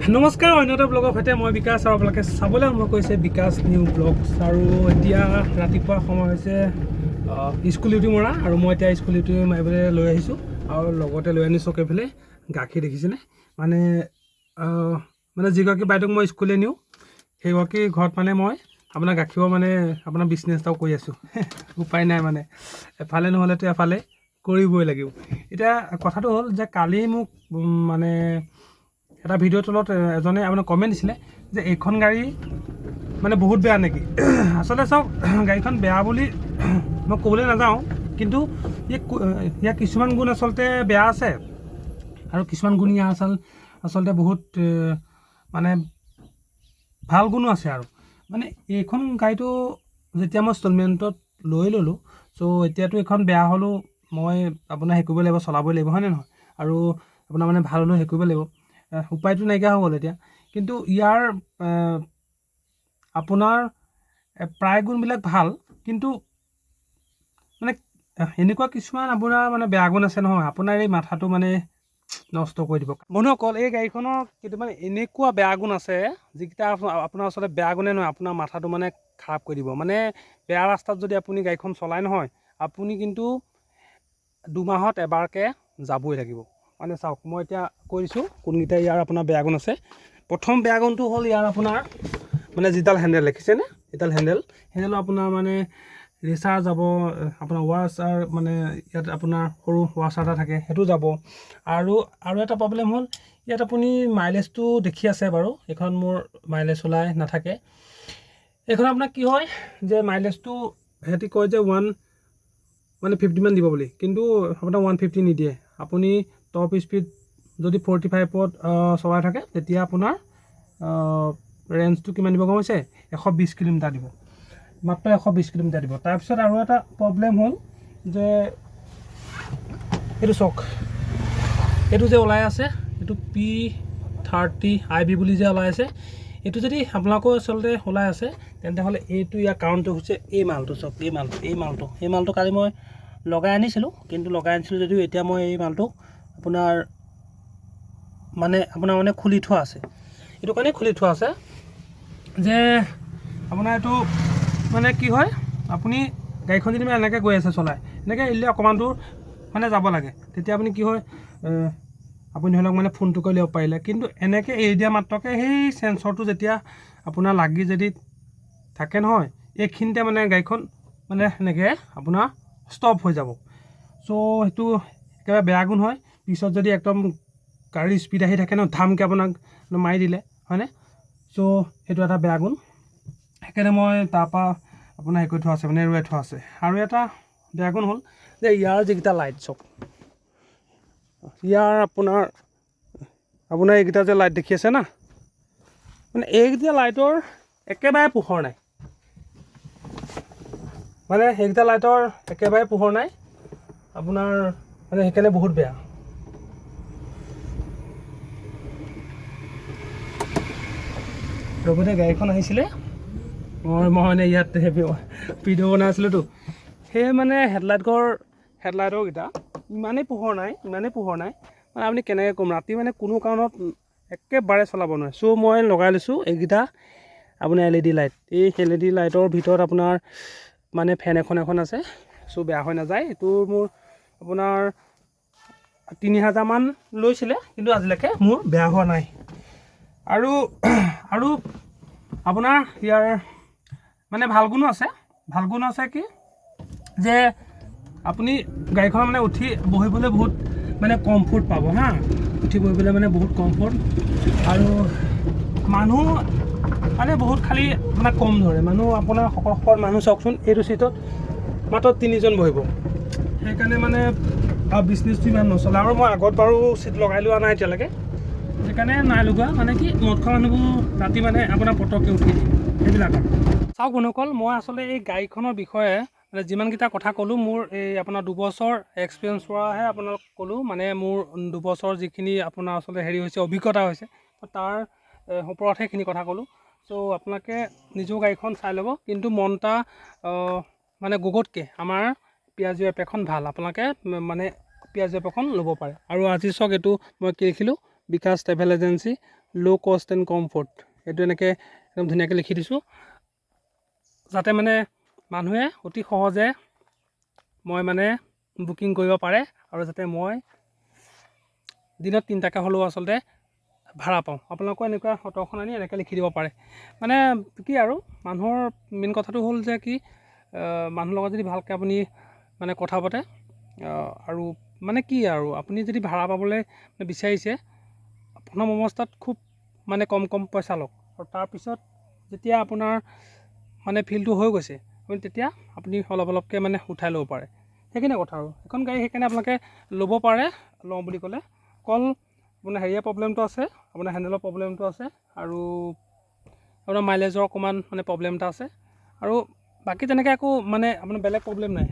নমস্কাৰ, অন্য এটা ব্লগৰ সৈতে মই বিকাশ আৰু আপোনালোকে চাবলৈ আৰম্ভ কৰিছে বিকাশ নিউ ব্লগছ। আৰু এতিয়া ৰাতিপুৱা সময় হৈছে স্কুল ডিউটি মৰা, আৰু মই এতিয়া স্কুল ডিউটি মাৰিবলৈ লৈ আহিছোঁ। আৰু লগতে লৈ আনিছোঁ এইফালে গাখীৰ, দেখিছেনে? মানে যিগৰাকী বাইদেউক মই স্কুললৈ নিওঁ, সেইগৰাকী ঘৰত মানে মই আপোনাৰ গাখীৰৰ মানে আপোনাৰ বিজনেছ এটাও কৰি আছোঁ। উপায় নাই, মানে এফালে নহ'লেতো এফালে কৰিবই লাগিব। এতিয়া কথাটো হ'ল যে কালি মোক মানে এটা ভিডিঅ'ৰ তলত এজনে আপোনাৰ কমেণ্ট দিছিলে যে এইখন গাড়ী মানে বহুত বেয়া নেকি। আচলতে চাওক, গাড়ীখন বেয়া বুলি মই ক'বলৈ নাযাওঁ, কিন্তু ইয়াৰ কিছুমান গুণ আচলতে বেয়া আছে, আৰু কিছুমান গুণ ইয়াৰ আচলতে বহুত মানে ভাল গুণো আছে। আৰু মানে এইখন গাড়ীটো যেতিয়া মই ইনষ্টলমেণ্টত লৈ ল'লোঁ, চ' এতিয়াতো এইখন বেয়া হ'লেও মই আপোনাৰ হেৰি কৰিব লাগিব, চলাবই লাগিব, হয়নে নহয়? আৰু আপোনাৰ মানে ভাল হ'লেও হেৰি কৰিব লাগিব, উপায়টো নাইকিয়া হৈ গ'ল এতিয়া। কিন্তু ইয়াৰ আপোনাৰ প্ৰায় গুণবিলাক ভাল, কিন্তু মানে এনেকুৱা কিছুমান আপোনাৰ মানে বেয়া গুণ আছে নহয়, আপোনাৰ এই মাথাটো মানে নষ্ট কৰি দিব। বন্ধুসকল, এই গাড়ীখনৰ কেইটামান এনেকুৱা বেয়া গুণ আছে যিকেইটা আপোনাৰ আচলতে বেয়া গুণে নহয়, আপোনাৰ মাথাটো মানে খাৰাপ কৰি দিব। মানে বেয়া ৰাস্তাত যদি আপুনি গাড়ীখন চলাই নহয়, আপুনি কিন্তু 2 মাহত এবাৰকৈ যাবই লাগিব। মানে চাওক, মই এতিয়া কৈ দিছোঁ কোনকেইটা ইয়াৰ আপোনাৰ বেয়া গুণ আছে। প্ৰথম বেয়া গুণটো হ'ল ইয়াৰ আপোনাৰ মানে যিডাল হেণ্ডেল, দেখিছেনে? এইডাল হেণ্ডেলো আপোনাৰ মানে ৰেচাৰ যাব, আপোনাৰ ৱাছাৰ মানে ইয়াত আপোনাৰ সৰু ৱাছাৰ এটা থাকে, সেইটো যাব। আৰু এটা প্ৰব্লেম হ'ল ইয়াত আপুনি মাইলেজটো দেখি আছে বাৰু, এইখন মোৰ মাইলেজ ওলাই নাথাকে। এইখন আপোনাৰ কি হয় যে মাইলেজটো সিহঁতি কয় যে 150 মান দিব বুলি, কিন্তু আপোনাৰ 150 নিদিয়ে। আপুনি টপ স্পীড যদি 45ত চলাই থাকে, তেতিয়া আপোনাৰ ৰেঞ্জটো কিমান দিব গম হৈছে? 120 কিলোমিটাৰ দিব, মাত্ৰ 120 কিলোমিটাৰ দিব। তাৰপিছত আৰু এটা প্ৰব্লেম হ'ল যে এইটো চাওক, এইটো যে ওলাই আছে, এইটো P30IB বুলি যে ওলাই আছে, এইটো যদি আপোনালোকৰ আচলতে ওলাই আছে, তেন্তে হ'লে এইটো ইয়াৰ কাৰণটো হৈছে এই মালটো। চাওক, এই মালটো কালি মই লগাই আনিছিলোঁ, কিন্তু যদিও এতিয়া মই এই মালটো আপোনাৰ খুলি থোৱা আছে। এইটো কাৰণে খুলি থোৱা আছে যে আপোনাৰ এইটো মানে কি হয়, আপুনি গাড়ীখন যদি মানে এনেকৈ গৈ আছে চলাই, এনেকৈ এৰিলে অকণমান দূৰ মানে যাব লাগে, তেতিয়া আপুনি কি হয়, আপুনি ধৰি লওক মানে ফোনটো কৰি ল'ব পাৰিলে। কিন্তু এনেকৈ এৰি দিয়া মাত্ৰকে সেই চেঞ্চৰটো যেতিয়া আপোনাৰ লাগি যদি থাকে নহয়, এইখিনিতে মানে গাড়ীখন মানে সেনেকৈ আপোনাৰ ষ্টপ হৈ যাব। চ' সেইটো একেবাৰে বেয়া গুণ হয়। পিছত যদি একদম গাড়ীৰ স্পীড আহি থাকে ন, ধামকৈ আপোনাক মাৰি দিলে, হয়নে? চ' সেইটো এটা বেয়া গুণ। সেইকাৰণে মই তাৰপৰা আপোনাৰ হেৰি কৰি থোৱা আছে, মানে এৰুৱাই থোৱা আছে। আৰু এটা বেয়া গুণ হ'ল যে ইয়াৰ যিকেইটা লাইট, চাওক, ইয়াৰ আপোনাৰ এইকেইটা যে লাইট দেখি আছে না, মানে এইকেইটা লাইটৰ একেবাৰে পোহৰ নাই, আপোনাৰ মানে সেইকাৰণে বহুত বেয়া। লগতে গাড়ীখন আহিছিলে, মই মানে ইয়াত ভিডিঅ' বনাই আছিলোঁতো, সেই মানে হেডলাইটৰকেইটা ইমানেই পোহৰ নাই, মানে আপুনি কেনেকৈ ক'ম, ৰাতি মানে কোনো কাৰণত একেবাৰে চলাব নোৱাৰে। চ' মই লগাই লৈছোঁ এইকেইটা আপোনাৰ LED লাইট। এই LED লাইটৰ ভিতৰত আপোনাৰ মানে ফেন এখন আছে, চ' বেয়া হৈ নাযায়। এইটো মোৰ আপোনাৰ 3000 মান লৈছিলে, কিন্তু আজিলৈকে মোৰ বেয়া হোৱা নাই। আৰু আপোনাৰ ইয়াৰ মানে ভাল গুণো আছে কি যে আপুনি গাড়ীখন মানে উঠি বহিবলৈ বহুত মানে কমফৰ্ট পাব, উঠি বহিবলৈ মানে বহুত কমফৰ্ট। আৰু মানুহ মানে বহুত খালি আপোনাক কম ধৰে, আপোনাৰ শকত মানুহ চাওকচোন, এইটো চিটত মাত্ৰ 3জন বহিব। সেইকাৰণে মানে বিজনেছটো ইমান নচলে। আৰু মই আগত বাৰু চিট লগাই লোৱা নাই এতিয়ালৈকে, সেইকাৰণে নাই লগোৱা। মানে কি, মদ খোৱা মানুহবোৰ ৰাতি মানে আপোনাৰ পটককৈ উঠি দিয়ে, সেইবিলাক আৰু। চাওক বন্ধুসকল, মই আচলতে এই গাড়ীখনৰ বিষয়ে মানে যিমানকেইটা কথা ক'লোঁ, মোৰ এই আপোনাৰ 2 বছৰ এক্সপিৰিয়েঞ্চ পৰাহে আপোনাক ক'লোঁ। মানে মোৰ 2 বছৰ যিখিনি আপোনাৰ আচলতে অভিজ্ঞতা হৈছে, তাৰ ওপৰতহে সেইখিনি কথা ক'লোঁ। চ' আপোনালোকে নিজেও গাড়ীখন চাই ল'ব, কিন্তু মনটা মানে গুগতকৈ আমাৰ পিয়াজিঅ' এপ এখন ভাল, আপোনালোকে মানে পিয়াজিঅ' এপ এখন ল'ব পাৰে। আৰু আজি চাওক, এইটো মই কি লিখিলোঁ, বিকাশ ট্ৰেভেল এজেঞ্চি ল' কষ্ট এণ্ড কমফৰ্ট, এইটো এনেকৈ একদম ধুনীয়াকৈ লিখি দিছোঁ, যাতে মানে মানুহে অতি সহজে মই মানে বুকিং কৰিব পাৰে, আৰু যাতে মই দিনত 3 টাকৈ হ'লেও আচলতে ভাড়া পাওঁ। আপোনালোকেও এনেকুৱা অটোখন আনি এনেকৈ লিখি দিব পাৰে। মানে কি আৰু মানুহৰ মেইন কথাটো হ'ল যে কি, মানুহৰ লগত যদি ভালকৈ আপুনি মানে কথা পাতে, আৰু মানে কি আৰু আপুনি যদি ভাড়া পাবলৈ বিচাৰিছে, প্ৰথম অৱস্থাত খুব মানে কম পইচা লওক, আৰু তাৰপিছত যেতিয়া আপোনাৰ মানে ফিলটো হৈ গৈছে, আপুনি তেতিয়া আপুনি অলপকৈ মানে উঠাই ল'ব পাৰে। সেইখিনি কথা আৰু এখন গাড়ী সেইকাৰণে আপোনালোকে ল'ব পাৰে। লওঁ বুলি ক'লে অকল আপোনাৰ হেৰিয়াৰ প্ৰব্লেমটো আছে, আপোনাৰ হেণ্ডেলৰ প্ৰব্লেমটো আছে, আৰু আপোনাৰ মাইলেজৰ অকণমান মানে প্ৰব্লেম এটা আছে, আৰু বাকী তেনেকৈ একো মানে আপোনাৰ বেলেগ প্ৰব্লেম নাই।